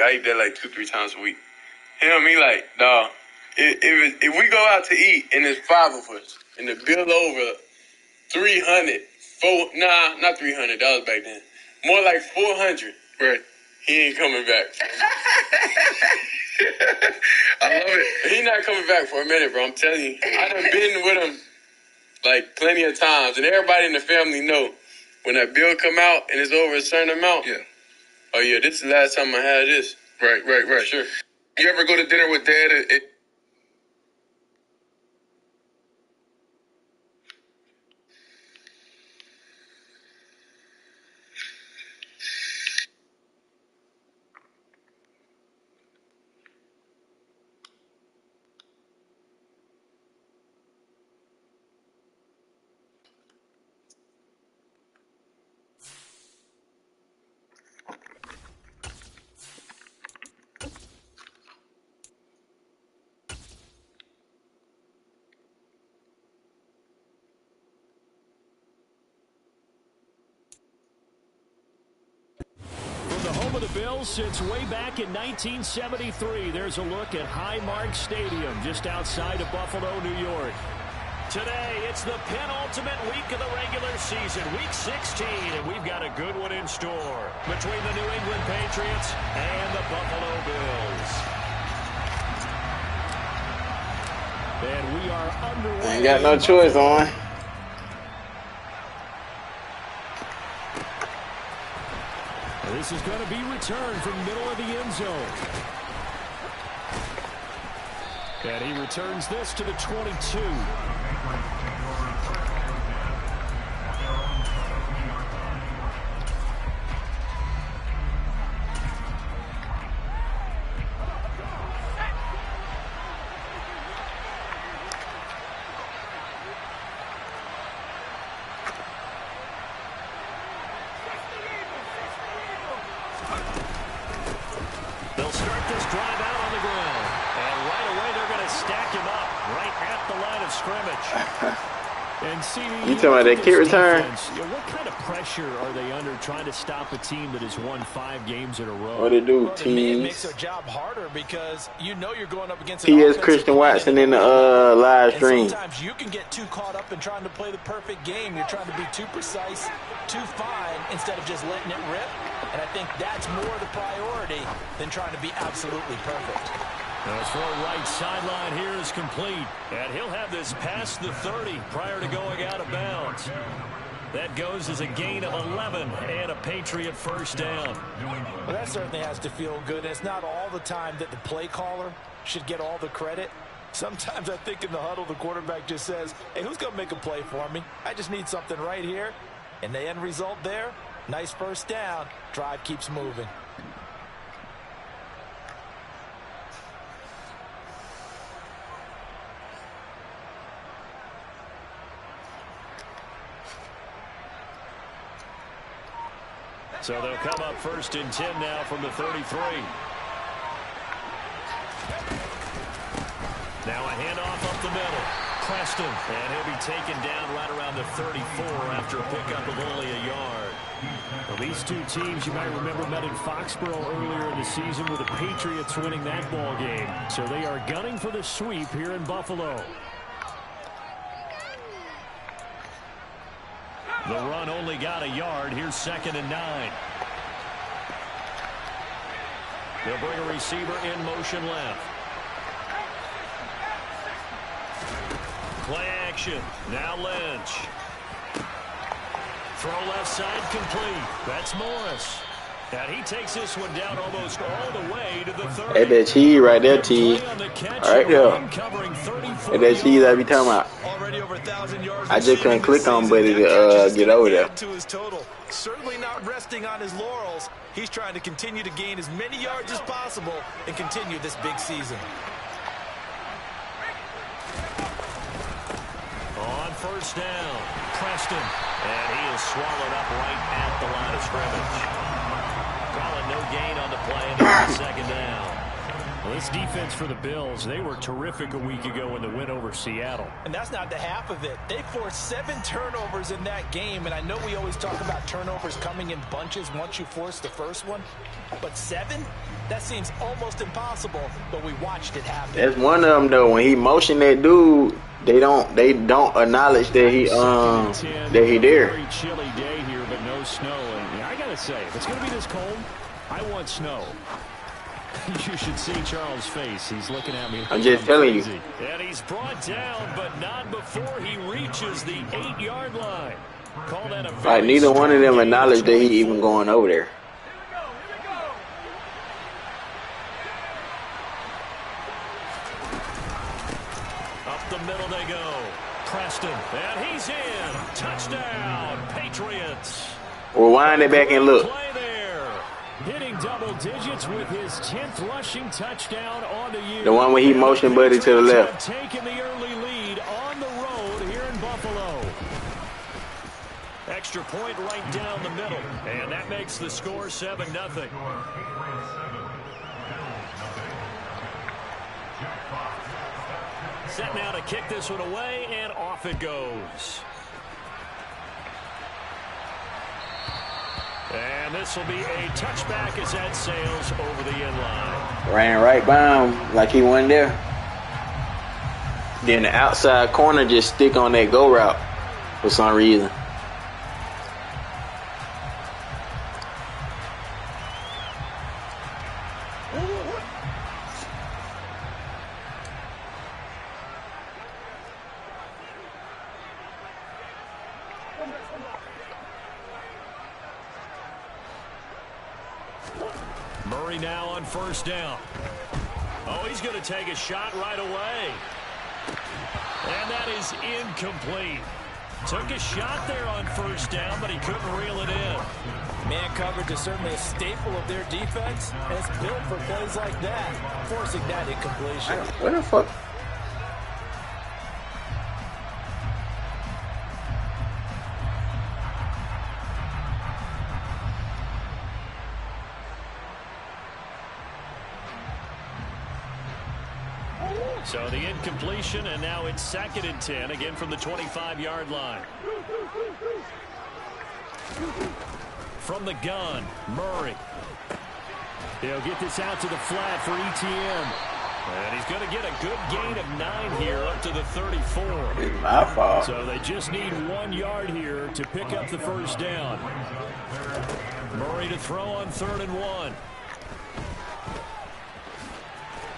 I eat that like 2-3 times a week. You know what I mean? Like, dog, if we go out to eat and there's 5 of us and the bill over 300, not 300, that was back then. More like 400. Right. He ain't coming back. I love it. He not coming back for a minute, bro. I'm telling you. I done been with him like plenty of times, and everybody in the family know when that bill come out and it's over a certain amount. Yeah. Oh yeah, this is the last time I had this. Right. Sure. You ever go to dinner with Dad? The Bills since way back in 1973. There's a look at Highmark Stadium just outside of Buffalo, New York. Today, it's the penultimate week of the regular season, week 16, and we've got a good one in store between the New England Patriots and the Buffalo Bills. And we are underway. Ain't got no choice on. This is going to be returned from middle of the end zone. And he returns this to the 22. They'll start this drive out on the ground. And right away, they're going to stack him up right at the line of scrimmage. And see, you talking about that kick return? What kind of pressure are they under trying to stop a team that has won 5 games in a row? What they do, well, to me, it makes teams? their job harder because you know you're going up against P.S. Christian Watson in the live stream. Sometimes you can get too caught up in trying to play the perfect game. You're trying to be too precise, too fine, instead of just letting it rip. And I think that's more the priority than trying to be absolutely perfect. The throw right sideline here is complete. And he'll have this past the 30 prior to going out of bounds. That goes as a gain of 11 and a Patriot first down. Well, that certainly has to feel good. It's not all the time that the play caller should get all the credit. Sometimes I think in the huddle, the quarterback just says, hey, who's going to make a play for me? I just need something right here. And the end result there, nice first down. Drive keeps moving. So they'll come up first and 10 now from the 33. Now a handoff up the middle. Preston, and he'll be taken down right around the 34 after a pickup of only a yard. Well, these two teams, you might remember, met in Foxborough earlier in the season with the Patriots winning that ball game. So they are gunning for the sweep here in Buffalo. The run only got a yard. Here's 2nd and 9. They'll bring a receiver in motion left. Play action. Now Lynch. Throw left side complete. That's Morris. And he takes this one down almost all the way to the 30. Hey, that cheese right there, T. Right there. Hey, that cheese I be talking about. I just couldn't click on Buddy to get over there. To his total. Certainly not resting on his laurels. He's trying to continue to gain as many yards as possible and continue this big season. On first down, Preston. And he is swallowed up right at the line of scrimmage. Calling no gain on the play, and it's 2nd down. Well, This defense for the Bills, they were terrific a week ago in the win over Seattle. And that's not the half of it. They forced 7 turnovers in that game, and I know we always talk about turnovers coming in bunches once you force the first one, but 7? That seems almost impossible, but we watched it happen. That's one of them though. When he motioned that dude, they don't acknowledge that he there. Very chilly day here, but no snow. And I gotta say, if it's gonna be this cold, I want snow. You should see Charles' face. He's looking at me. I'm just telling you. And he's brought down, but not before he reaches the 8-yard line. Call that a Like neither one of them acknowledged that he even going over there. Up the middle they go. Preston, and he's in. Touchdown, Patriots. We'll wind it back and look. Play there. Hitting double digits with his 10th rushing touchdown on the year. The one where he motioned Buddy to the left. Taking the early lead on the road here in Buffalo. Extra point right down the middle. And that makes the score 7-0. Set now to kick this one away, and off it goes. And this will be a touchback as that sails over the inline. Ran right by him like he wasn't there. Then the outside corner just stick on that go route for some reason. Murray now on first down. Oh, he's going to take a shot right away. And that is incomplete. Took a shot there on first down, but he couldn't reel it in. Man coverage is certainly a staple of their defense, and it's built for plays like that, forcing that incompletion. What the fuck? So the incompletion, and now it's 2nd and 10, again from the 25-yard line. From the gun, Murray. He'll get this out to the flat for ETN. And he's going to get a good gain of 9 here up to the 34. It's my fault. So they just need 1 yard here to pick up the first down. Murray to throw on 3rd and 1.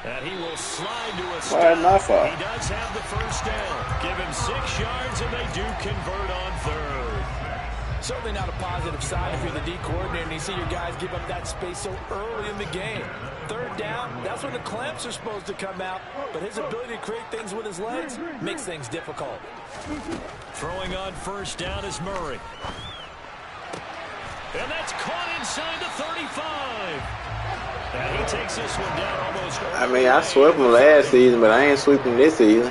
And he will slide to a stop. My fault. He does have the first down. Give him 6 yards, and they do convert on 3rd. Certainly not a positive sign if you're the D coordinator and you see your guys give up that space so early in the game. 3rd down, that's when the clamps are supposed to come out, but his ability to create things with his legs makes things difficult. Throwing on first down is Murray. And that's caught inside the 35. And he takes this one down almost. I mean, I swept him last season, but I ain't sweeping this season.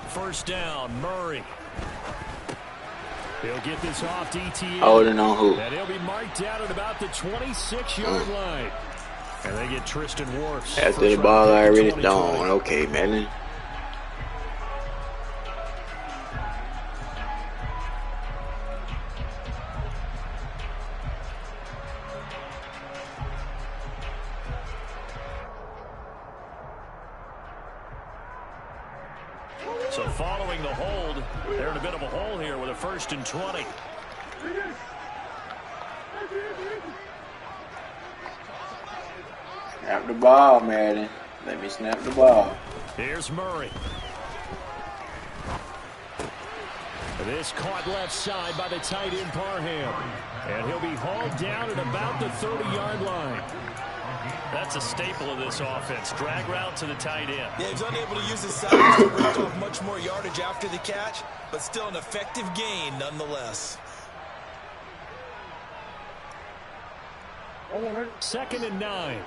First down, Murray. He'll get this off to ETN. Holding on who? And he'll be marked out at about the 26-yard line. And they get Tristan Wirfs. After the ball already thrown. Okay, man. So following the hold, they're in a bit of a hole here with a 1st and 20. Snap the ball, Madden. Let me snap the ball. Here's Murray. This caught left side by the tight end Parham. And he'll be hauled down at about the 30-yard line. That's a staple of this offense. Drag route to the tight end. Yeah, he's unable to use his size to break off much more yardage after the catch, but still an effective gain nonetheless. 2nd and 9.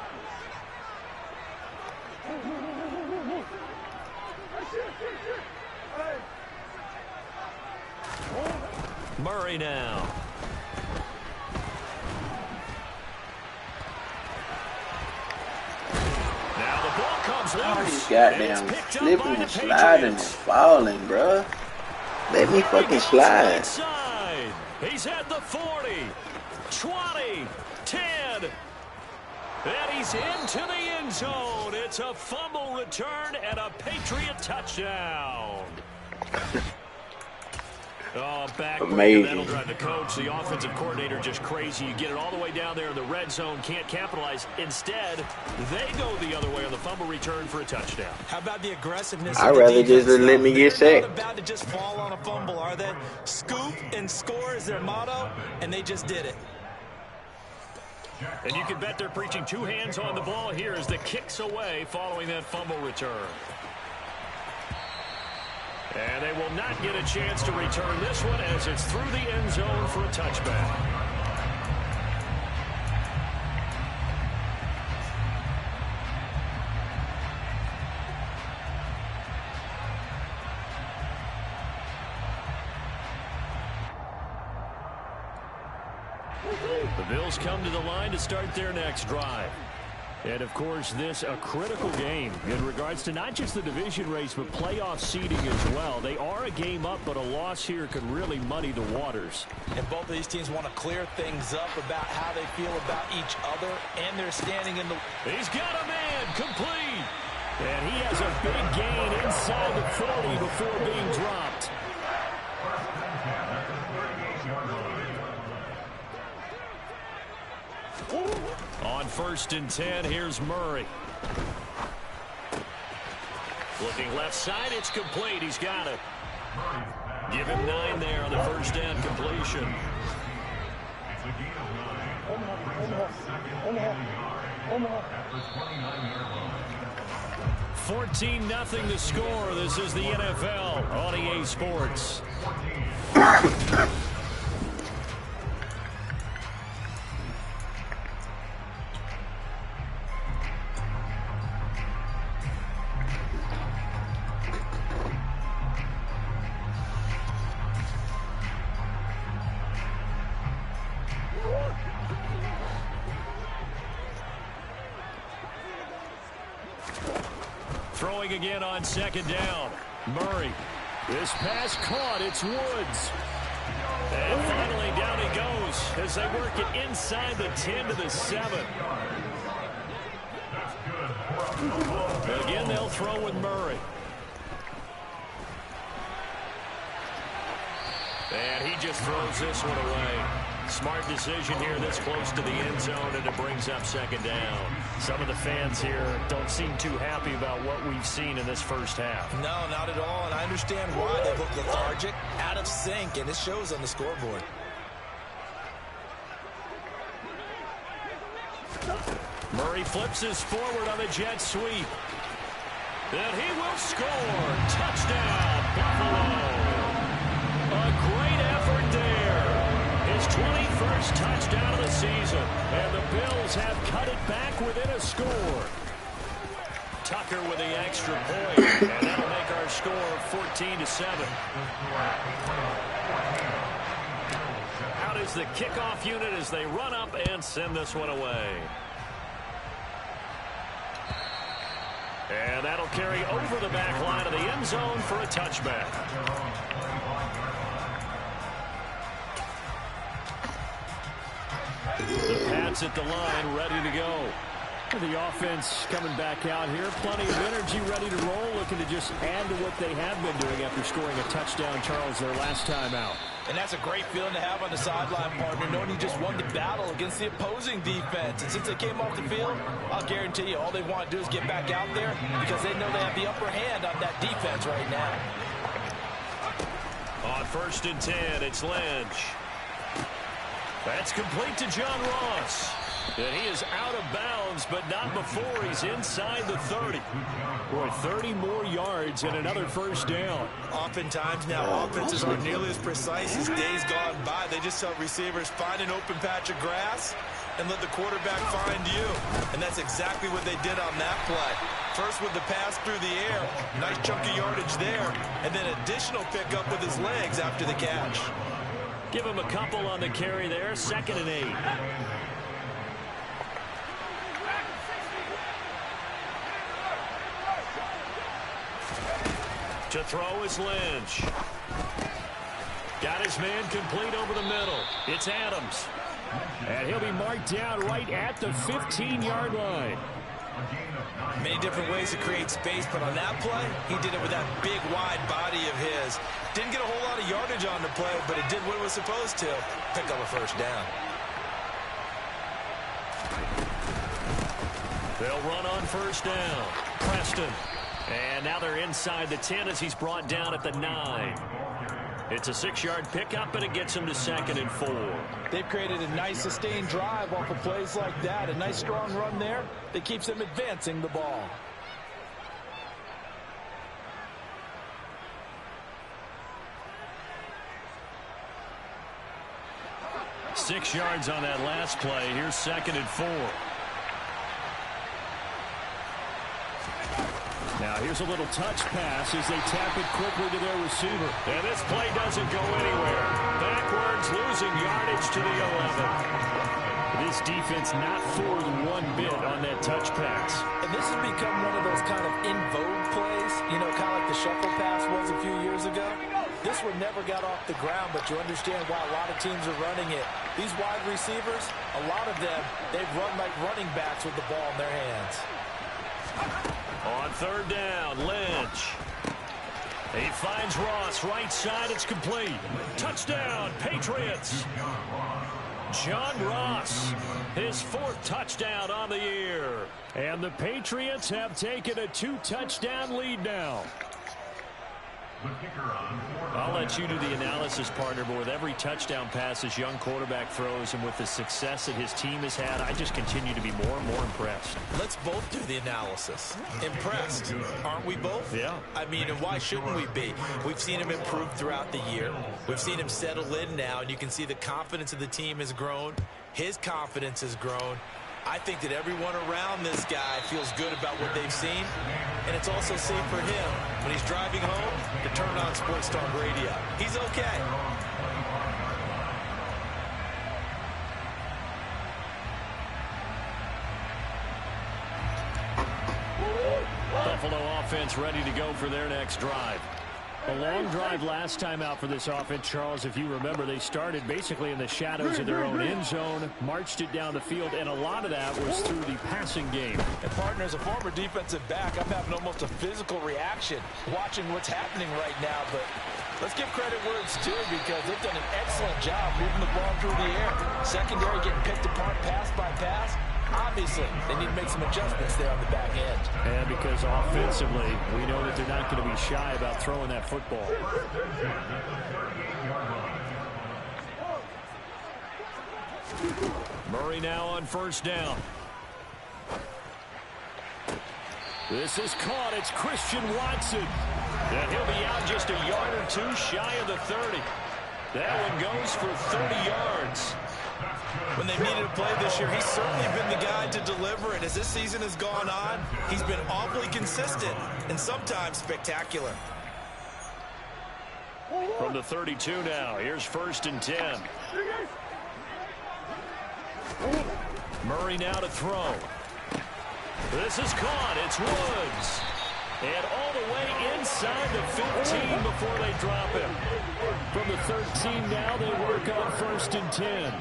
Murray now. Now the ball comes loose. All these goddamn slipping and sliding and falling, bruh. Let me fucking slide. Inside. He's at the 40, 20, 10. And he's into the end zone. It's a fumble return and a Patriot touchdown. Oh, back. Amazing. That'll drive the coach, the offensive coordinator, just crazy. You get it all the way down there in the red zone, can't capitalize. Instead, they go the other way on the fumble return for a touchdown. How about the aggressiveness? I'd rather just let me get They're sacked. not about to just fall on a fumble, are they? Scoop and score is their motto, and they just did it. And you can bet they're preaching two hands on the ball here as the kick's away following that fumble return. And they will not get a chance to return this one as it's through the end zone for a touchback. The Bills come to the line to start their next drive. And, of course, this a critical game in regards to not just the division race, but playoff seeding as well. They are a game up, but a loss here could really muddy the waters. And both of these teams want to clear things up about how they feel about each other and their standing in the... He's got a man complete. And he has a big gain inside the 40 before being dropped. On 1st and 10, here's Murray. Looking left side, it's complete. He's got it. Give him 9 there on the first down completion. $14-0 the score. This is the NFL on EA Sports. Throwing again on 2nd down. Murray. This pass caught. It's Woods. And finally down he goes as they work it inside the 10 to the 7. Again, they'll throw with Murray. And he just throws this one away. Smart decision here this close to the end zone, and it brings up 2nd down. Some of the fans here don't seem too happy about what we've seen in this first half. No, not at all, and I understand why. They look lethargic, out of sync, and it shows on the scoreboard. Murray flips his forward on the jet sweep. And he will score. Touchdown, Buffalo. A great effort there. His 21st touchdown of the season. And the Bills have cut it back within a score. Tucker with the extra point. And that'll make our score 14-7. Out is the kickoff unit as they run up and send this one away. And that'll carry over the back line of the end zone for a touchback. The Pats at the line, ready to go. The offense coming back out here. Plenty of energy, ready to roll, looking to just add to what they have been doing after scoring a touchdown, Charles, their last time out. And that's a great feeling to have on the sideline, partner, knowing you just won the battle against the opposing defense. And since they came off the field, I'll guarantee you all they want to do is get back out there because they know they have the upper hand on that defense right now. On 1st and 10, it's Lynch. That's complete to John Ross. And he is out of bounds, but not before he's inside the 30. Boy, 30 more yards and another first down. Oftentimes now, offenses aren't nearly as precise as days gone by. They just tell receivers, find an open patch of grass and let the quarterback find you. And that's exactly what they did on that play. First with the pass through the air, nice chunk of yardage there, and then additional pickup with his legs after the catch. Give him a couple on the carry there. 2nd and 8. To throw is Lynch. Got his man complete over the middle. It's Adams. And he'll be marked down right at the 15-yard line. Many different ways to create space, but on that play, he did it with that big, wide body of his. Didn't get a whole lot of yardage on the play, but it did what it was supposed to. Pick up a first down. They'll run on first down. Preston. And now they're inside the 10 as he's brought down at the 9. It's a 6-yard pickup, and it gets him to 2nd and 4. They've created a nice sustained drive off of plays like that. A nice strong run there that keeps them advancing the ball. Six yards on that last play. Here's 2nd and 4. Now here's a little touch pass as they tap it quickly to their receiver. And this play doesn't go anywhere. Backwards, losing yardage to the 11. This defense not fooled one bit on that touch pass. And this has become one of those kind of in vogue plays, you know, kind of like the shuffle pass was a few years ago. This one never got off the ground, but you understand why a lot of teams are running it. These wide receivers, a lot of them, they've run like running backs with the ball in their hands. On 3rd down, Lynch. He finds Ross, right side, it's complete. Touchdown, Patriots. John Ross, his 4th touchdown on the year. And the Patriots have taken a 2-touchdown lead now. I'll let you do the analysis, partner, but with every touchdown pass this young quarterback throws and with the success that his team has had, I just continue to be more and more impressed. Let's both do the analysis. Impressed, aren't we both? Yeah. I mean, and why shouldn't we be? We've seen him improve throughout the year. We've seen him settle in now, and you can see the confidence of the team has grown. His confidence has grown. I think that everyone around this guy feels good about what they've seen, and it's also safe for him when he's driving home to turn on Sports Talk Radio. He's okay. Buffalo offense ready to go for their next drive. A long drive last time out for this offense, Charles. If you remember, they started basically in the shadows of their own end zone, marched it down the field, and a lot of that was through the passing game. And partner, as a former defensive back, I'm having almost a physical reaction watching what's happening right now. But let's give credit where it's due because they've done an excellent job moving the ball through the air. Secondary getting picked apart pass by pass. Obviously, they need to make some adjustments there on the back end. And because offensively, we know that they're not going to be shy about throwing that football. Murray now on first down. This is caught. It's Christian Watson. And he'll be out just a yard or two shy of the 30. That one goes for 30 yards. When they needed a play this year, he's certainly been the guy to deliver it. As this season has gone on, he's been awfully consistent and sometimes spectacular. From the 32 now, here's 1st and 10. Murray now to throw. This is caught. It's Woods. And all the way inside the 15 before they drop him. From the 13 now, they work on 1st and 10.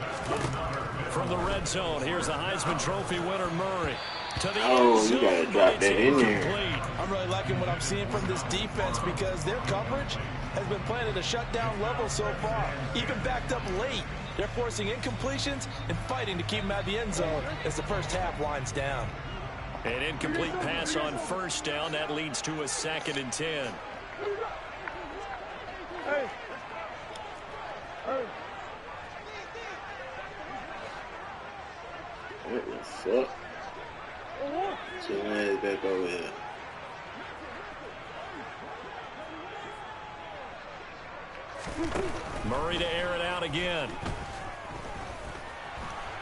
From the red zone, here's the Heisman Trophy winner, Murray. To the end zone, you gotta drop that in there. I'm really liking what I'm seeing from this defense because their coverage has been playing at a shutdown level so far. Even backed up late, they're forcing incompletions and fighting to keep them out of the end zone as the first half winds down. An incomplete pass on first down. That leads to a 2nd and 10. What's up? So man, back over here. Murray to air it out again.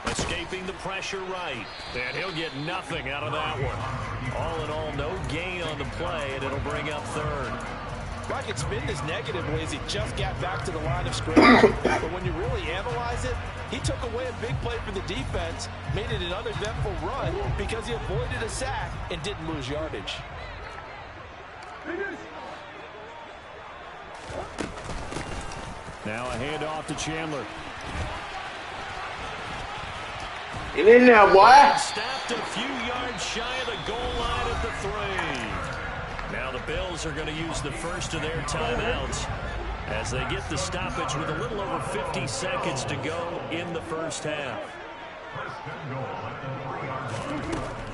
Escaping the pressure right. And he'll get nothing out of that one. All in all, no gain on the play, and it'll bring up 3rd. I could spin this negatively as he just got back to the line of scrimmage. But when you really analyze it, he took away a big play for the defense, made it an uneventful run because he avoided a sack and didn't lose yardage. Now a handoff to Chandler. Get in there, boy. Stopped a few yards shy of the goal line at the 3. Now the Bills are going to use the first of their timeouts as they get the stoppage with a little over 50 seconds to go in the first half.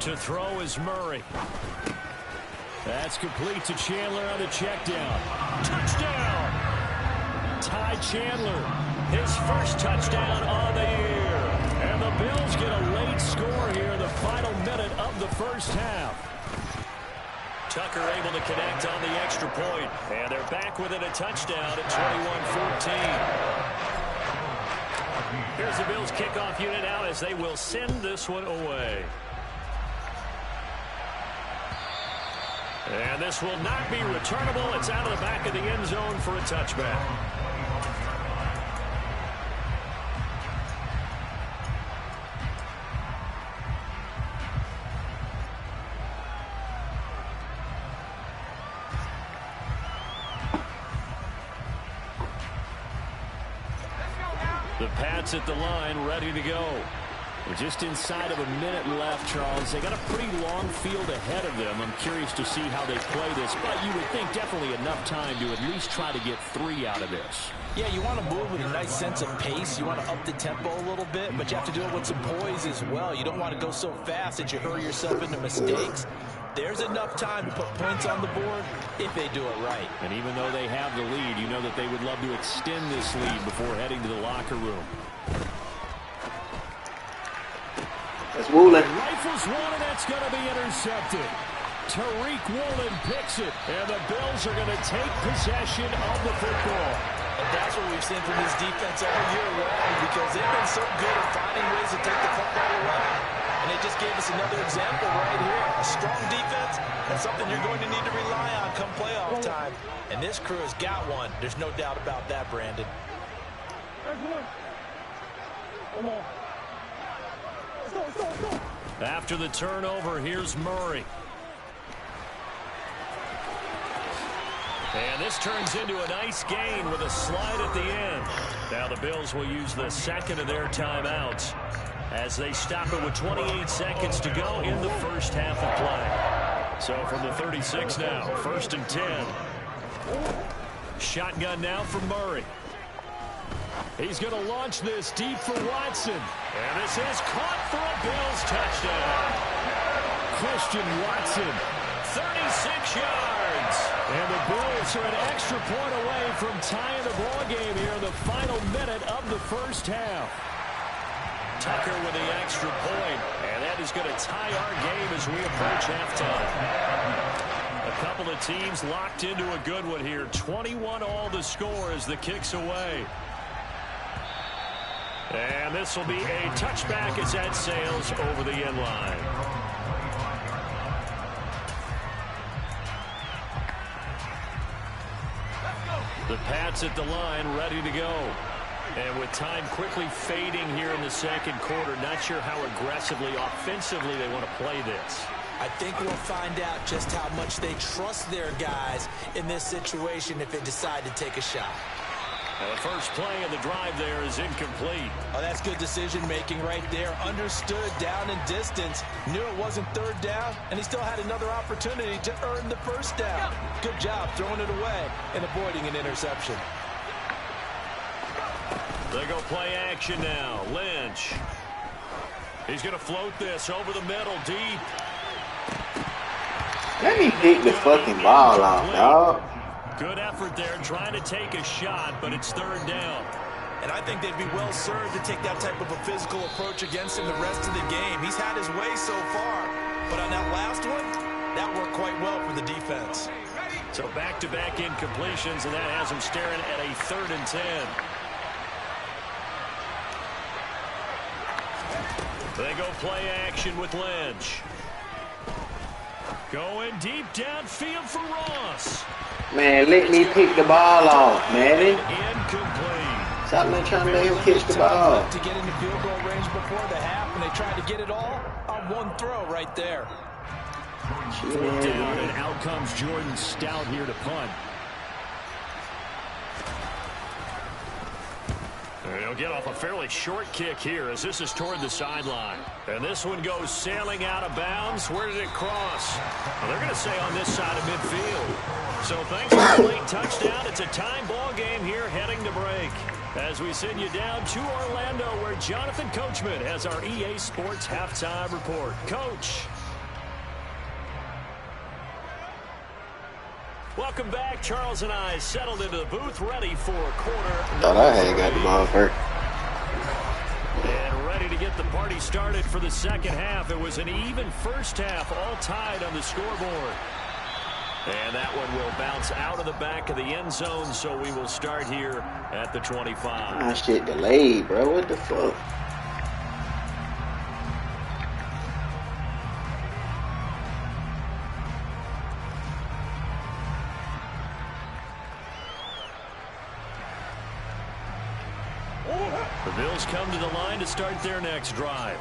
To throw is Murray. That's complete to Chandler on the check down. Touchdown! Ty Chandler, his first touchdown on the year. And the Bills get a late score here in the final minute of the first half. Tucker able to connect on the extra point. And they're back within a touchdown at 21-14. Here's the Bills kickoff unit out as they will send this one away. And this will not be returnable. It's out of the back of the end zone for a touchback. The Pats at the line, ready to go. We're just inside of a minute left, Charles. They got a pretty long field ahead of them. I'm curious to see how they play this, but you would think definitely enough time to at least try to get 3 out of this. Yeah, you want to move with a nice sense of pace. You want to up the tempo a little bit, but you have to do it with some poise as well. You don't want to go so fast that you hurry yourself into mistakes. There's enough time to put points on the board if they do it right. And even though they have the lead, you know that they would love to extend this lead before heading to the locker room. That's Woolen. Rifles one, and that's going to be intercepted. Tariq Woolen picks it, and the Bills are going to take possession of the football. And that's what we've seen from this defense all year long, because they've been so good at finding ways to take the football away. And they just gave us another example right here. A strong defense, that's something you're going to need to rely on come playoff time. And this crew has got one. There's no doubt about that, Brandon. After the turnover, here's Murray. And this turns into a nice gain with a slide at the end. Now the Bills will use the second of their timeouts as they stop it with 28 seconds to go in the first half of play. So from the 36 now, 1st and 10. Shotgun now for Murray. He's going to launch this deep for Watson. And this is caught for a Bills touchdown. Christian Watson, 36 yards. And the Bills are an extra point away from tying the ball game here in the final minute of the first half. Tucker with the extra point, and that is going to tie our game as we approach halftime. A couple of teams locked into a good one here. 21-all the score as the kick's away. And this will be a touchback as that sails over the end line. The Pats at the line, ready to go. And with time quickly fading here in the second quarter, not sure how aggressively, offensively they want to play this. I think we'll find out just how much they trust their guys in this situation if they decide to take a shot. And the first play of the drive there is incomplete. Oh, that's good decision-making right there. Understood down and distance. Knew it wasn't third down, and he still had another opportunity to earn the first down. Good job throwing it away and avoiding an interception. They go play action now. Lynch. He's going to float this over the middle deep. Let me pick the fucking ball off, dog. Good effort there trying to take a shot, but it's third down. And I think they'd be well served to take that type of a physical approach against him the rest of the game. He's had his way so far, but on that last one, that worked quite well for the defense. So back-to-back incompletions, and that has him staring at a 3rd and 10. They go play action with Lynch. Going deep downfield for Ross. Man, let me pick the ball off, man. Incomplete. Stop trying to let him catch the ball. To get into field goal range before the half, and they tried to get it all on one throw right there. Fourth down, and out comes Jordan Stout here to punt. He'll get off a fairly short kick here as this is toward the sideline. And this one goes sailing out of bounds. Where did it cross? Well, they're going to say on this side of midfield. So thanks to the late touchdown, it's a time ball game here heading to break. As we send you down to Orlando, where Jonathan Coachman has our EA Sports halftime report. Coach. Welcome back. Charles and I settled into the booth, ready for quarter. Thought I had got the ball first. And ready to get the party started for the second half. It was an even first half, all tied on the scoreboard. And that one will bounce out of the back of the end zone, so we will start here at the 25. Ah, shit delayed, bro. What the fuck? The Bills come to the line to start their next drive.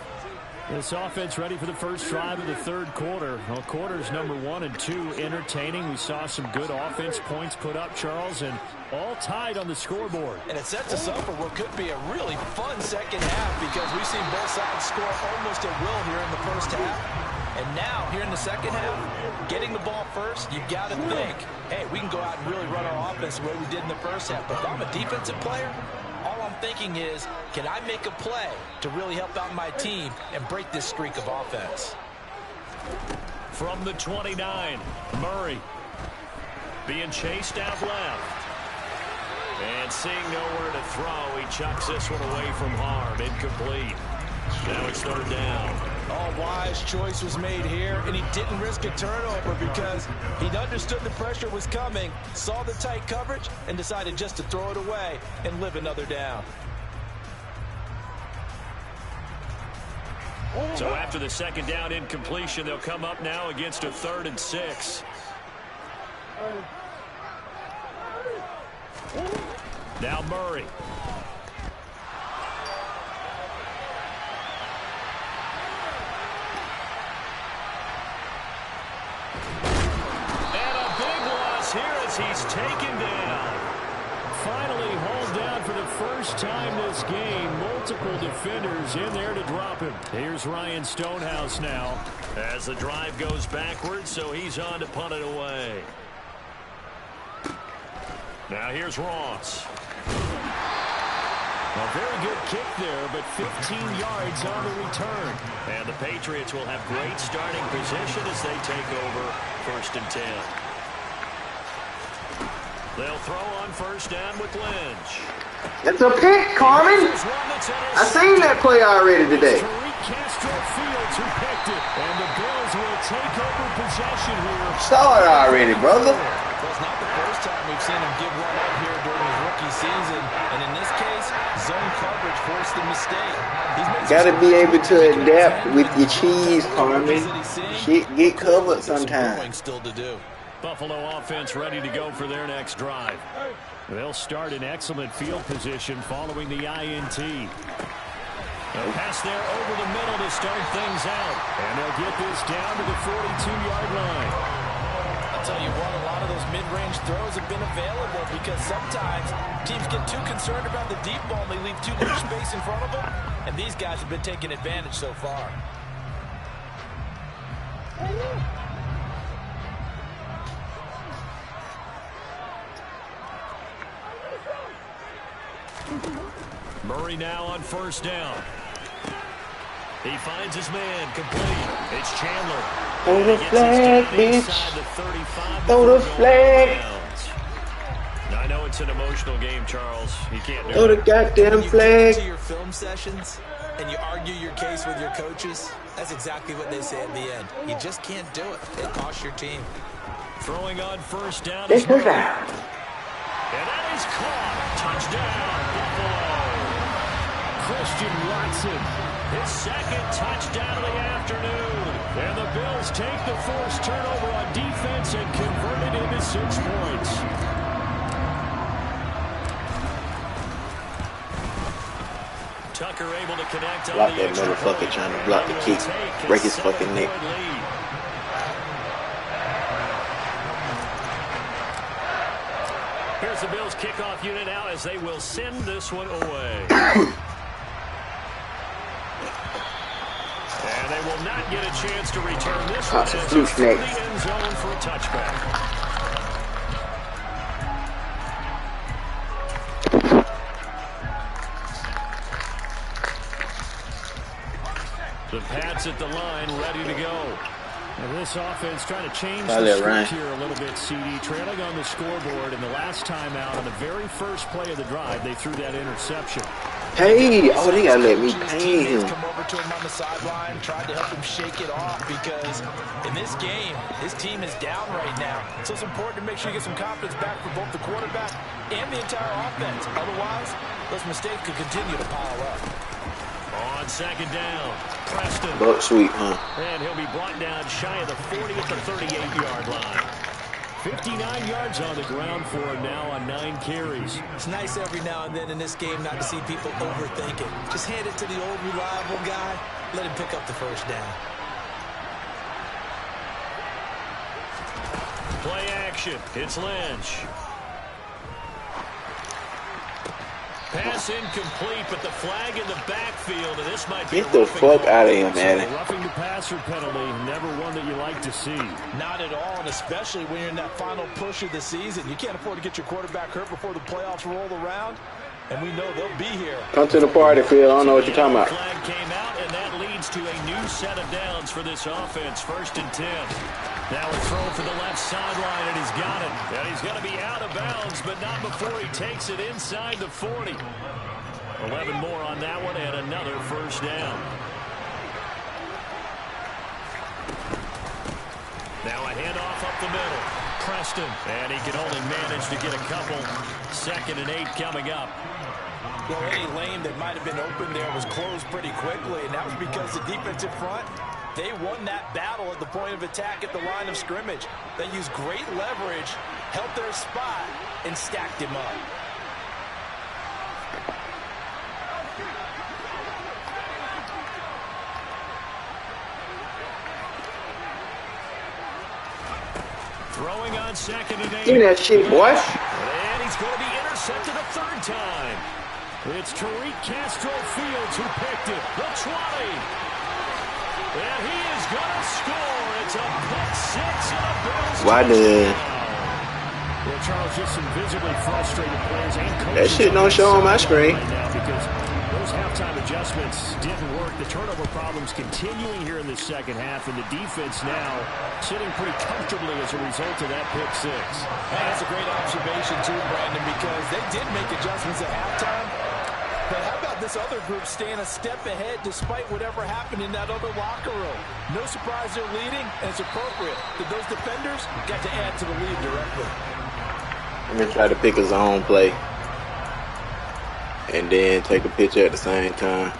This offense ready for the first drive of the third quarter. Well, quarters number 1 and 2 entertaining. We saw some good offense points put up, Charles, and all tied on the scoreboard. And it sets us up for what could be a really fun second half because we've seen both sides score almost at will here in the first half. And now, here in the second half, getting the ball first, you got to think, hey, we can go out and really run our offense the way we did in the first half. But if I'm a defensive player, all I'm thinking is, can I make a play to really help out my team and break this streak of offense? From the 29, Murray being chased out left. And seeing nowhere to throw, he chucks this one away from harm. Incomplete. Now it's third down. Oh, wise choice was made here, and he didn't risk a turnover because he understood the pressure was coming, saw the tight coverage, and decided just to throw it away and live another down. So after the second down incompletion, they'll come up now against a 3rd and 6. Now Murray. He's taken down. Finally hauled down for the first time this game. Multiple defenders in there to drop him. Here's Ryan Stonehouse now as the drive goes backwards, so he's on to punt it away. Now here's Ross. A very good kick there, but 15 yards on the return. And the Patriots will have great starting position as they take over 1st and 10. They'll throw on first down with Lynch. It's a pick, Carmen. I seen that play already today. Castro Fields who picked it, and the Bills will take over possession here. Saw it already, brother. Well, it's not the first time we've seen him give one up here during his rookie season, and in this case, zone coverage forced the mistake. Got to be able to adapt with your cheese, Carmen. Shit get covered sometimes. Still to do. Buffalo offense ready to go for their next drive. They'll start in excellent field position following the INT. A pass there over the middle to start things out. And they'll get this down to the 42-yard line. I'll tell you what, a lot of those mid-range throws have been available because sometimes teams get too concerned about the deep ball and they leave too much space in front of them. And these guys have been taking advantage so far. Murray now on first down. He finds his man complete. It's Chandler. Throw the flag, bitch. Throw the flag. Now, I know it's an emotional game, Charles. You can't do Throw the goddamn flag. To your film sessions and you argue your case with your coaches, that's exactly what they say at the end. You just can't do it. It costs your team. Throwing on first down. It's her down. And that is caught. Touchdown, Buffalo. Christian Watson His second touchdown of the afternoon. And the Bills take the forced turnover on defense and convert it into 6 points. Tucker able to connect on Block the that motherfucker trying to block the kick. Break his fucking neck. Here's the Bills kickoff unit now as they will send this one away. And they will not get a chance to return this one as it's through the end zone for a touchback. The Pats at the line, ready to go. And this offense trying to change the script here a little bit, CD. Trailing on the scoreboard, and the last time out on the very first play of the drive, they threw that interception. Hey, oh, they gotta let me pay him. Come over to him on the sideline, tried to help him shake it off because in this game, his team is down right now. So it's important to make sure you get some confidence back for both the quarterback and the entire offense. Otherwise, those mistakes could continue to pile up. On second down, Preston. Buck sweep, huh? And he'll be brought down shy of the 40 at the 38-yard line. 59 yards on the ground for him now on 9 carries. It's nice every now and then in this game not to see people overthink it. Just hand it to the old reliable guy. Let him pick up the first down. Play action. It's Lynch. Pass incomplete, but the flag in the backfield, and this might be get the fuck out of here, man. So roughing the passer penalty, never one that you like to see. Not at all, and especially when you're in that final push of the season. You can't afford to get your quarterback hurt before the playoffs roll around, and we know they'll be here. Come to the party, Phil. I don't know what you're talking about. The flag came out, and that leads to a new set of downs for this offense. 1st and 10. Now a throw for the left sideline, and he's got it. And he's going to be out of bounds, but not before he takes it inside the 40. 11 more on that one, and another first down. Now a handoff up the middle. Preston, and he can only manage to get a couple. 2nd and 8 coming up. Well, any lane that might have been open there was closed pretty quickly, and that was because the defensive front, they won that battle at the point of attack at the line of scrimmage. They used great leverage, held their spot, and stacked him up. Throwing on 2nd and 8. Give me that shit, boy. And he's going to be intercepted a 3rd time. It's Tariq Castro Fields who picked it. The 20. And he is going to score. It's a pick 6 and a Bills. Why the... Well, Charles, just some visibly frustrated players and coaches. That shit don't show on my screen. Right now because those halftime adjustments didn't work. The turnover problems continuing here in the second half, and the defense now sitting pretty comfortably as a result of that pick 6. Hey, that's a great observation too, Brandon, because they did make adjustments at halftime. But how about this other group staying a step ahead despite whatever happened in that other locker room? No surprise they're leading, and it's appropriate that those defenders got to add to the lead directly. I'm going to try to pick a zone play and then take a picture at the same time.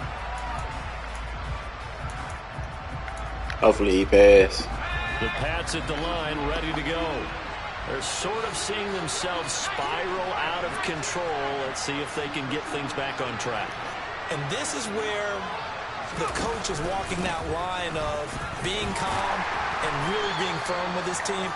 Hopefully he passed. The Pats at the line, ready to go. They're sort of seeing themselves spiral out of control. Let's see if they can get things back on track. And this is where the coach is walking that line of being calm and really being firm with his team.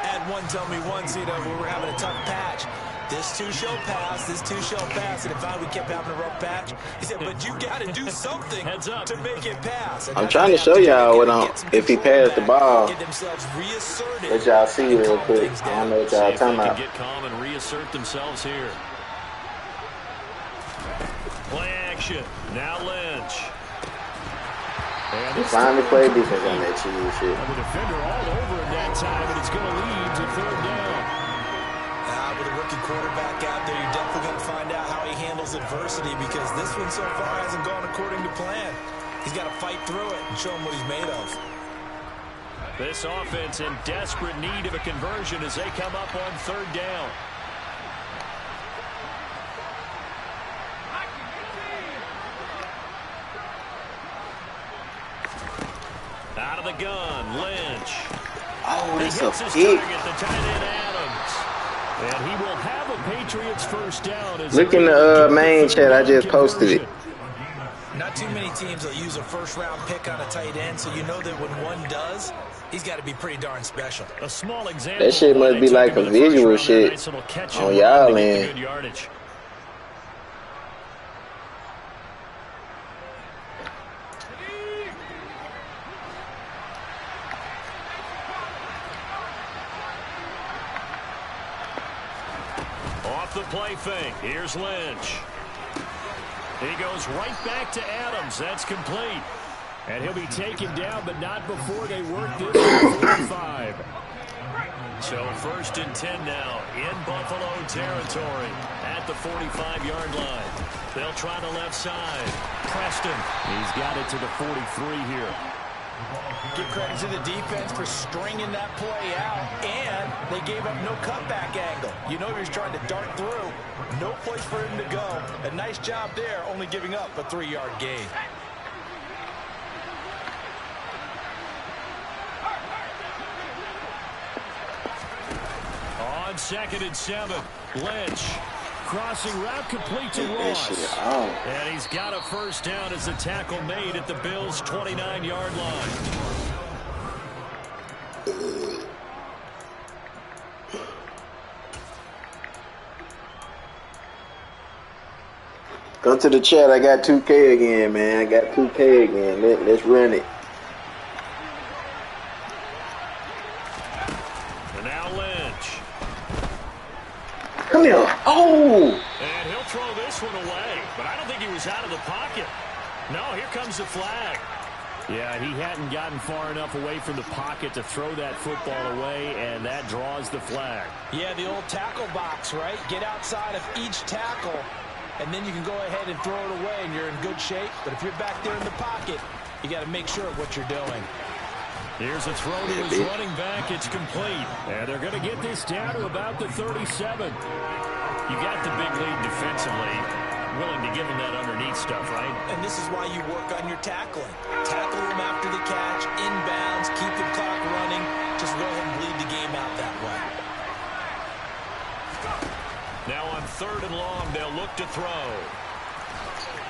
Had one tell me once, we were having a tough patch. This too shall pass, this too shall pass. And if we kept having a rough patch, he said, but you got to do something to make it pass. And I'm trying to show y'all what if he passed the ball. Let y'all see real quick. I don't know what y'all talking about. Get calm and reassert themselves here. Play action. Now Lynch. He finally played defense on that cheese shit. The defender all over him that time, and it's going to lead to 3rd down. With a rookie quarterback out there, you're definitely going to find out how he handles adversity, because this one so far hasn't gone according to plan. He's got to fight through it and show him what he's made of. This offense in desperate need of a conversion as they come up on 3rd down. the gun, Lynch. Oh, He that's hits a his pick. target, the tight end Adams. And he will have a Patriots first down. As Look in the main chat. I just posted it. Not too many teams will use a first-round pick on a tight end, so you know that when one does, he's got to be pretty darn special. A small example. That shit must be like a visual shit on y'all end. Off the play fake. Here's Lynch. He goes right back to Adams. That's complete. And he'll be taken down, but not before they work this 45. So 1st and 10 now in Buffalo territory at the 45-yard line. They'll try the left side. Preston. He's got it to the 43 here. Give credit to the defense for stringing that play out, and they gave up no cutback angle. You know he was trying to dart through. No place for him to go. A nice job there, only giving up a 3-yard gain. On 2nd and 7, Lynch. Crossing route complete to Ross. And he's got a first down as the tackle made at the Bills' 29-yard line. Go to the chat. I got 2K again, man. I got 2K again. Let's run it. And now Lynch. Come here. Oh! And he'll throw this one away. But I don't think he was out of the pocket. No, here comes the flag. Yeah, he hadn't gotten far enough away from the pocket to throw that football away, and that draws the flag. Yeah, the old tackle box, right? Get outside of each tackle, and then you can go ahead and throw it away, and you're in good shape. But if you're back there in the pocket, you got to make sure of what you're doing. Here's a throw to his running back. It's complete. And they're going to get this down to about the 37. You got the big lead defensively. Willing to give him that underneath stuff, right? And this is why you work on your tackling. Tackle him after the catch, inbounds, keep the clock running. Just go ahead and bleed the game out that way. Now on 3rd and long, they'll look to throw.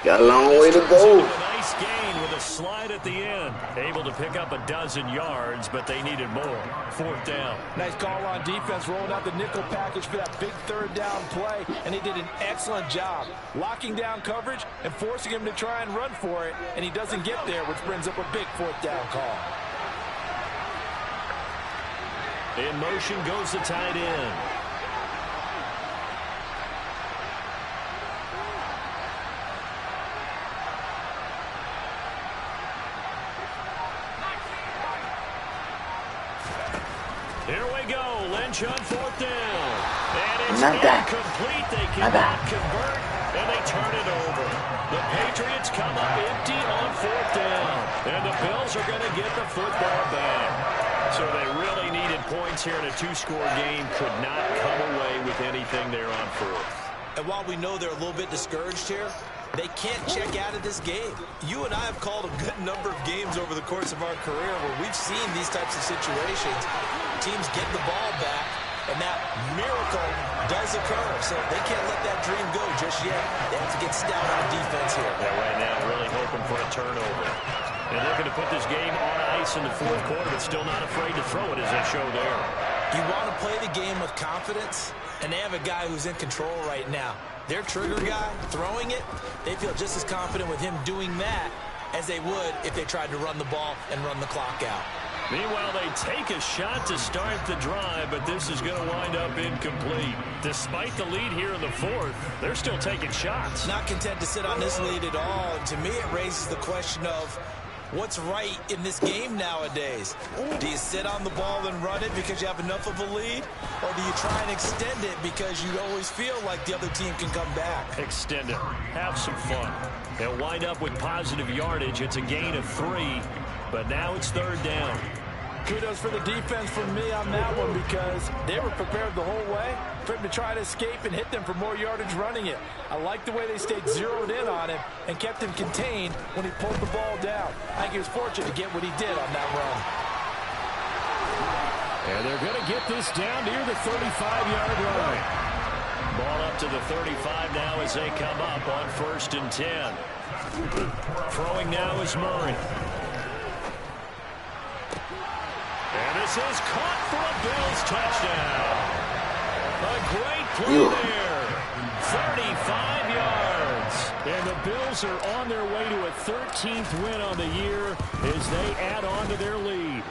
Got a long way to go. A nice gain with a slide at the end. Able to pick up a dozen yards, but they needed more. 4th down. Nice call on defense, rolling out the nickel package for that big 3rd down play, and he did an excellent job locking down coverage and forcing him to try and run for it, and he doesn't get there, which brings up a big 4th down call. In motion goes the tight end. Here we go. Lynch on 4th down. And it's incomplete. They cannot convert, and they turn it over. The Patriots come up empty on 4th down. And the Bills are going to get the football back. So they really needed points here in a 2-score game. Could not come away with anything there on 4th. And while we know they're a little bit discouraged here, they can't check out of this game. You and I have called a good number of games over the course of our career where we've seen these types of situations. Teams get the ball back, and that miracle does occur. So they can't let that dream go just yet. They have to get stout on defense here. Yeah, right now really hoping for a turnover. And looking to put this game on ice in the 4th quarter, but still not afraid to throw it as they show there. You want to play the game with confidence, and they have a guy who's in control right now. Their trigger guy throwing it, they feel just as confident with him doing that as they would if they tried to run the ball and run the clock out. Meanwhile, they take a shot to start the drive, but this is going to wind up incomplete. Despite the lead here in the 4th, they're still taking shots. Not content to sit on this lead at all. And to me, it raises the question of what's right in this game nowadays. Do you sit on the ball and run it because you have enough of a lead? Or do you try and extend it because you always feel like the other team can come back? Extend it. Have some fun. They'll wind up with positive yardage. It's a gain of 3, but now it's 3rd down. Kudos for the defense from me on that one because they were prepared the whole way for him to try to escape and hit them for more yardage running it. I like the way they stayed zeroed in on him and kept him contained when he pulled the ball down. I think he was fortunate to get what he did on that run. And they're going to get this down near the 35-yard line. Ball up to the 35 now as they come up on 1st and 10. Throwing now is Murray. And this is caught for a Bills touchdown. A great play there. 35 yards. And the Bills are on their way to a 13th win on the year as they add on to their lead.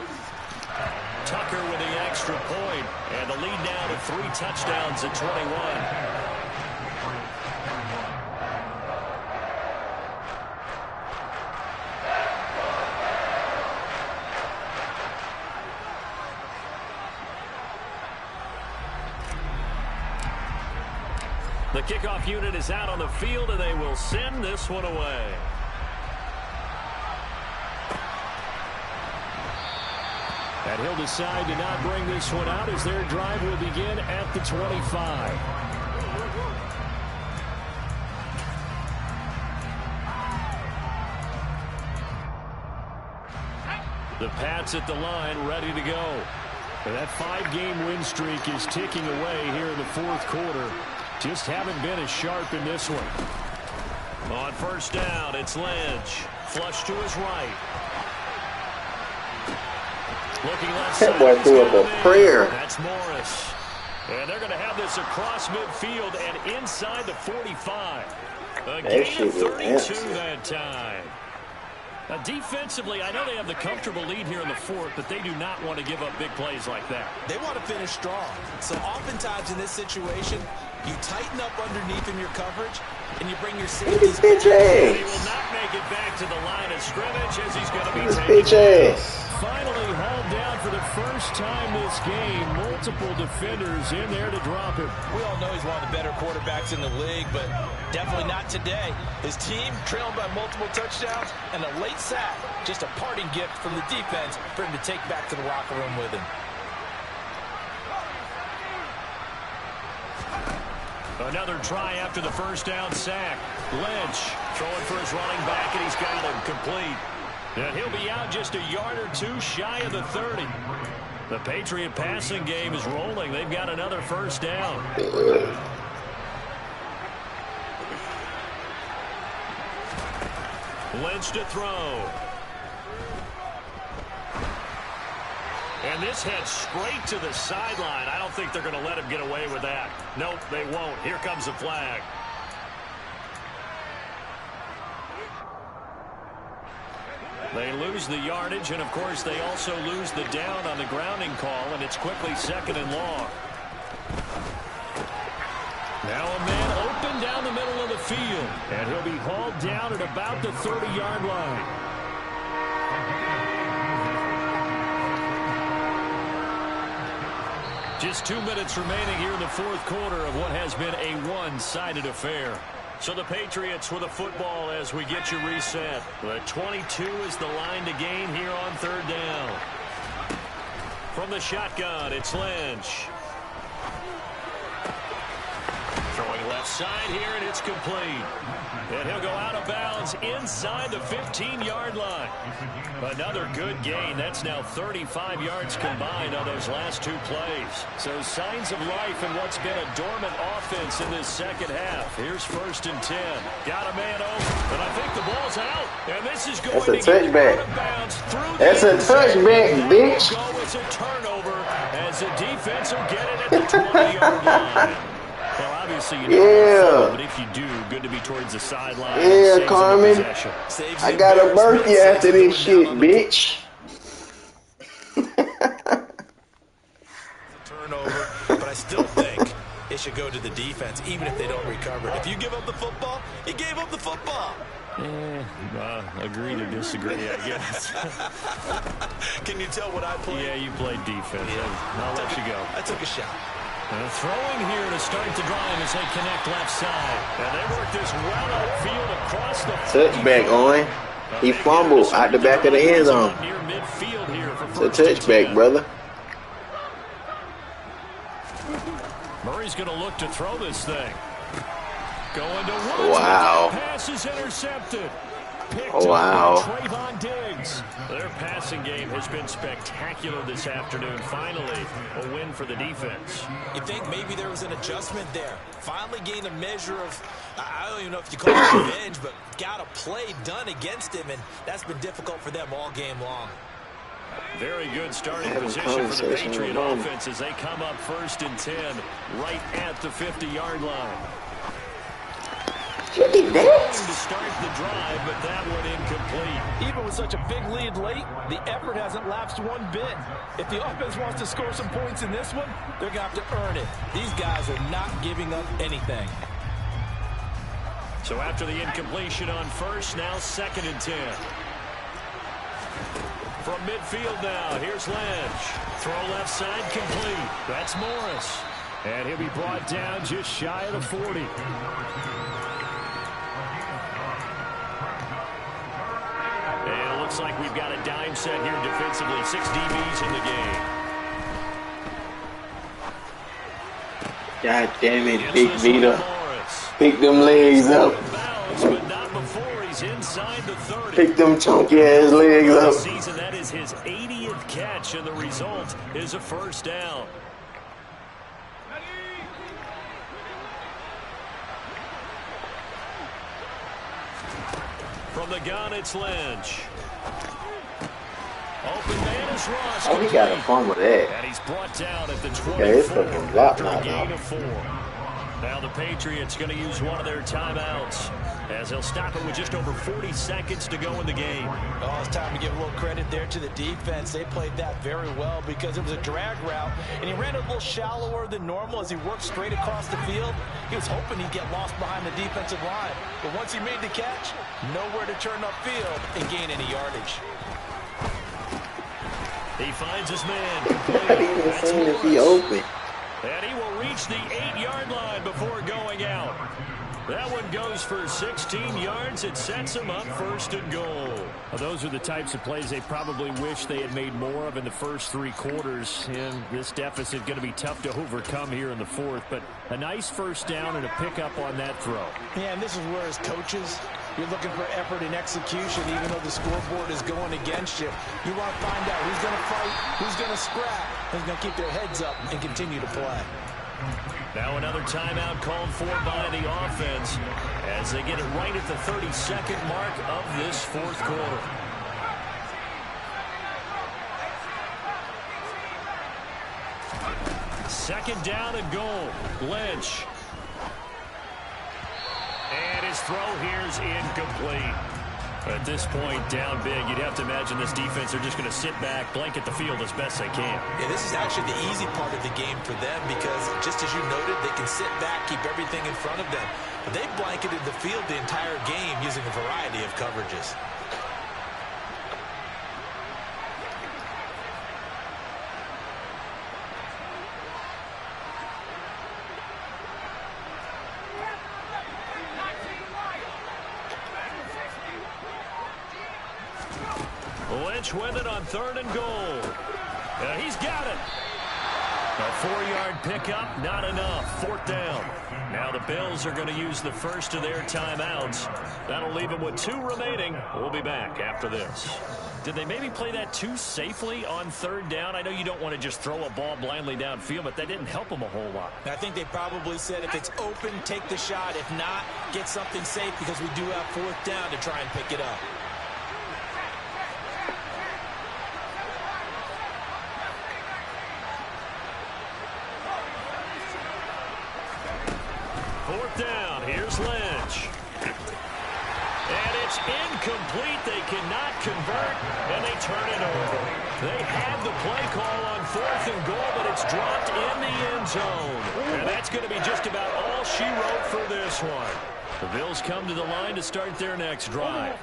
Tucker with the extra point. And the lead now to 3 touchdowns at 21. The kickoff unit is out on the field, and they will send this one away. And he'll decide to not bring this one out as their drive will begin at the 25. The Pats at the line, ready to go. And that 5-game win streak is ticking away here in the 4th quarter. Just haven't been as sharp in this one. On 1st down, it's Lynch. Flush to his right. Looking left side. That boy threw up a prayer. That's Morris. And they're going to have this across midfield and inside the 45. A gain of 32 that time. Now, defensively, I know they have the comfortable lead here in the 4th, but they do not want to give up big plays like that. They want to finish strong. So oftentimes in this situation, you tighten up underneath in your coverage, and you bring your safeties back. He will not make it back to the line of scrimmage as he's going to be taken. Finally hauled down for the first time this game. Multiple defenders in there to drop him. We all know he's one of the better quarterbacks in the league, but definitely not today. His team trailing by multiple touchdowns and a late sack. Just a parting gift from the defense for him to take back to the locker room with him. Another try after the first down sack. Lynch throwing for his running back, and he's got him complete. And he'll be out just a yard or two shy of the 30. The Patriot passing game is rolling. They've got another first down. Lynch to throw. And this heads straight to the sideline. I don't think they're going to let him get away with that. Nope, they won't. Here comes the flag. They lose the yardage, and, of course, they also lose the down on the grounding call, and it's quickly 2nd and long. Now a man open down the middle of the field, and he'll be hauled down at about the 30-yard line. Just 2 minutes remaining here in the 4th quarter of what has been a one-sided affair. So the Patriots with a football as we get you reset. The 22 is the line to gain here on 3rd down. From the shotgun, it's Lynch. Throwing left side here, and it's complete. And he'll go out of bounds inside the 15-yard line. Another good gain. That's now 35 yards combined on those last 2 plays. So signs of life in what's been a dormant offense in this second half. Here's 1st and 10. Got a man open, and I think the ball's out. And this is going to get out of bounds through the That's a touchback, bitch. Go as a turnover as the defense will get it at the 20-yard line. Well, obviously you know, but if you do, good to be towards the sideline. Yeah, Carmen. I got a birthday after this shit, bitch. Turnover, but I still think it should go to the defense, even if they don't recover. If you give up the football, you gave up the football. Agree to disagree, I guess. Can you tell what I played? Yeah, you played defense. Yeah. I'll let you go. I took a shot. Throwing here to start the drive as they connect left side. And they work this well upfield across the touchback, Owen. He fumbled out the back of the end zone. It's a touchback, brother. Murray's going to look to throw this thing. Going to Woods. Wow. Pass is intercepted. Wow. Trayvon Diggs. Their passing game has been spectacular this afternoon. Finally, a win for the defense. You think maybe there was an adjustment there. Finally gained a measure of, I don't even know if you call it revenge, but got a play done against him, and that's been difficult for them all game long. Very good starting position for the Patriot offense as they come up 1st and 10 right at the 50-yard line. Look at that. To start the drive, but that one incomplete. Even with such a big lead late, the effort hasn't lapsed one bit. If the offense wants to score some points in this one, they're going to have to earn it. These guys are not giving up anything. So after the incompletion on 1st, now 2nd and 10. From midfield now, here's Lynch. Throw left side complete. That's Morris. And he'll be brought down just shy of the 40. And it looks like we've got a dime set here defensively. 6 DBs in the game. God damn it, Big Vita. Pick them legs up. But not before he's inside the 30. Pick them chunky ass legs up. Season, that is his 80th catch, and the result is a 1st down. From the gun, it's Lynch. Open man is Ross. Oh, he got a fun with that. And he's brought down at the 24. Yeah, it's fucking blocked now. Gain of 4. Now the Patriots going to use one of their timeouts as they'll stop it with just over 40 seconds to go in the game. Oh, it's time to give a little credit there to the defense. They played that very well because it was a drag route, and he ran a little shallower than normal as he worked straight across the field. He was hoping he'd get lost behind the defensive line, but once he made the catch, nowhere to turn upfield and gain any yardage. He finds his man. Not even seen if he open. And he will reach the 8-yard line before going out. That one goes for 16 yards. It sets him up 1st and goal. Well, those are the types of plays they probably wish they had made more of in the first 3 quarters. And this deficit going to be tough to overcome here in the 4th. But a nice 1st down and a pickup on that throw. Yeah, and this is where as coaches, you're looking for effort and execution, even though the scoreboard is going against you. You want to find out who's going to fight, who's going to scrap, who's going to keep their heads up and continue to play. Now another timeout called for by the offense as they get it right at the 32nd mark of this 4th quarter. Second down and goal. Lynch. And his throw here is incomplete. At this point, down big, you'd have to imagine this defense are just going to sit back, blanket the field as best they can. Yeah, this is actually the easy part of the game for them because, just as you noted, they can sit back, keep everything in front of them. But they've blanketed the field the entire game using a variety of coverages. Lynch with it on 3rd and goal. He's got it. A 4-yard pickup, not enough. 4th down. Now the Bills are going to use the first of their timeouts. That'll leave them with 2 remaining. We'll be back after this. Did they maybe play that too safely on 3rd down? I know you don't want to just throw a ball blindly downfield, but that didn't help them a whole lot. I think they probably said if it's open, take the shot. If not, get something safe because we do have 4th down to try and pick it up. Down. Here's Lynch. And it's incomplete. They cannot convert, and they turn it over. They had the play call on 4th and goal, but it's dropped in the end zone. And that's going to be just about all she wrote for this one. The Bills come to the line to start their next drive.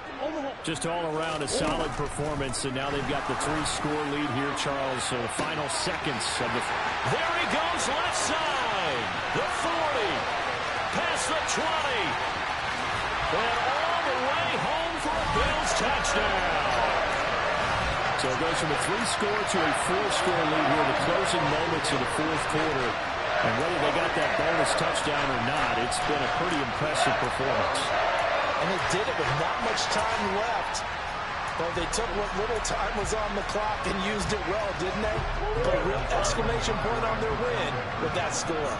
Just all around a solid performance, and now they've got the 3-score lead here, Charles. So the final seconds of the... There he goes, left side. The 40. Past the 20. And all the way home for a Bills touchdown. So it goes from a 3-score to a 4-score lead here in the closing moments of the fourth quarter. And whether they got that bonus touchdown or not, it's been a pretty impressive performance. And they did it with not much time left. But they took what little time was on the clock and used it well, didn't they? Put a real exclamation point on their win with that score.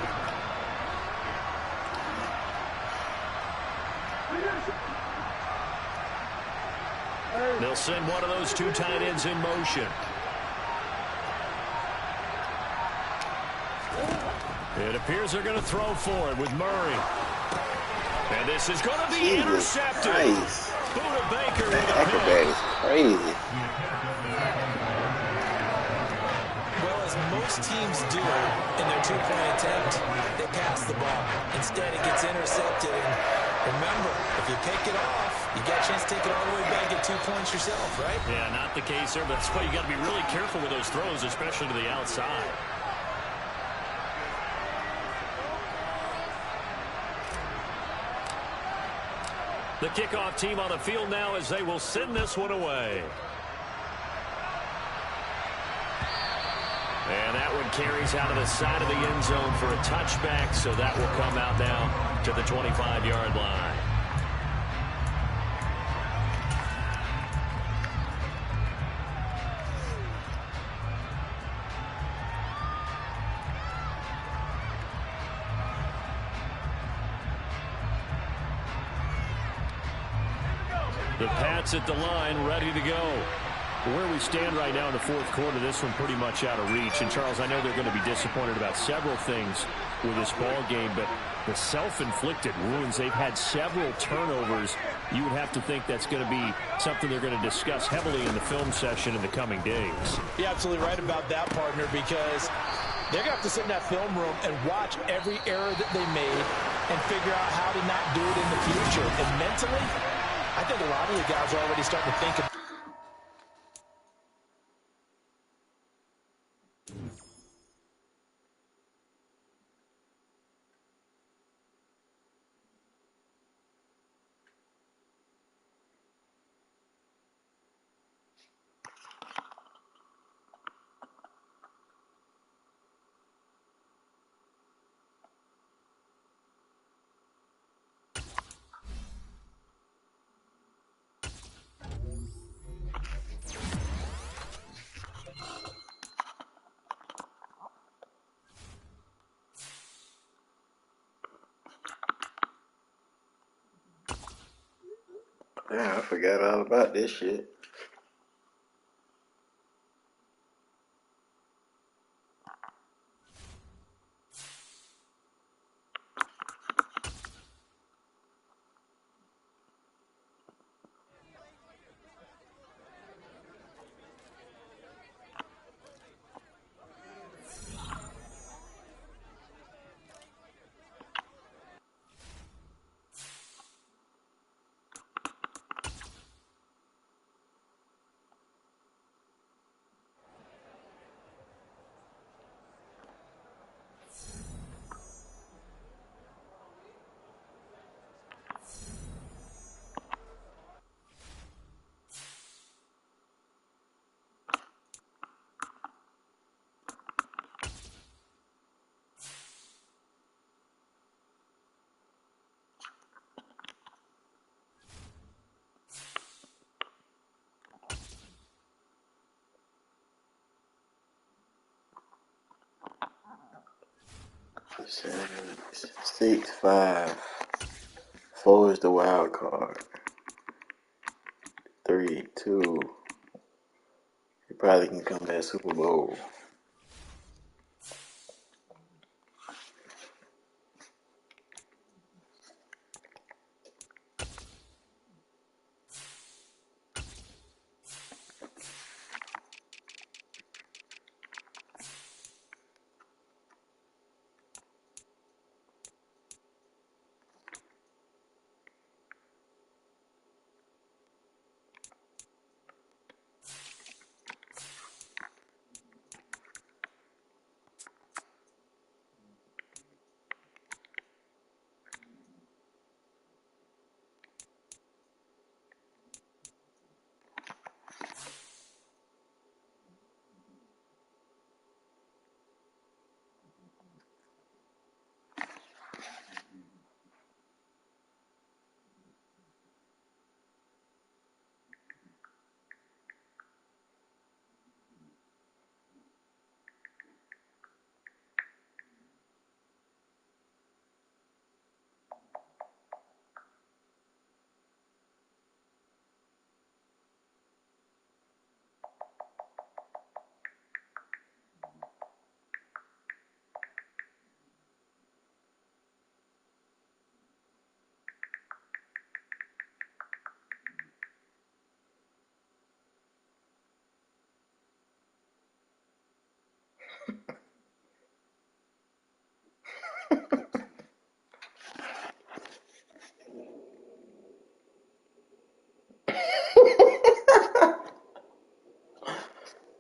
They'll send one of those two tight ends in motion. It appears they're going to throw for it with Murray. And this is going to be intercepted. Nice. Buda Baker with That a acrobat pick. is crazy. Well, as most teams do in their two-point attempt, they pass the ball. Instead, it gets intercepted. And remember, if you pick it off, you get a chance to take it all the way back, get 2 points yourself, right? Yeah, not the case there, but that's why you got to be really careful with those throws, especially to the outside. The kickoff team on the field now as they will send this one away. And that one carries out of the side of the end zone for a touchback, so that will come out now to the 25-yard line. The Pats at the line, ready to go. Where we stand right now in the fourth quarter, this one pretty much out of reach. And, Charles, I know they're going to be disappointed about several things with this ball game, but the self-inflicted wounds, they've had several turnovers. You would have to think that's going to be something they're going to discuss heavily in the film session in the coming days. You're absolutely right about that, partner, because they're going to have to sit in that film room and watch every error that they made and figure out how to not do it in the future. And mentally, I think a lot of you guys are already starting to think of Yeah, I forgot all about this shit. Seven, 6, 5. 4 is the wild card. 3, 2. You probably can come that Super Bowl.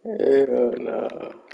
Hell no.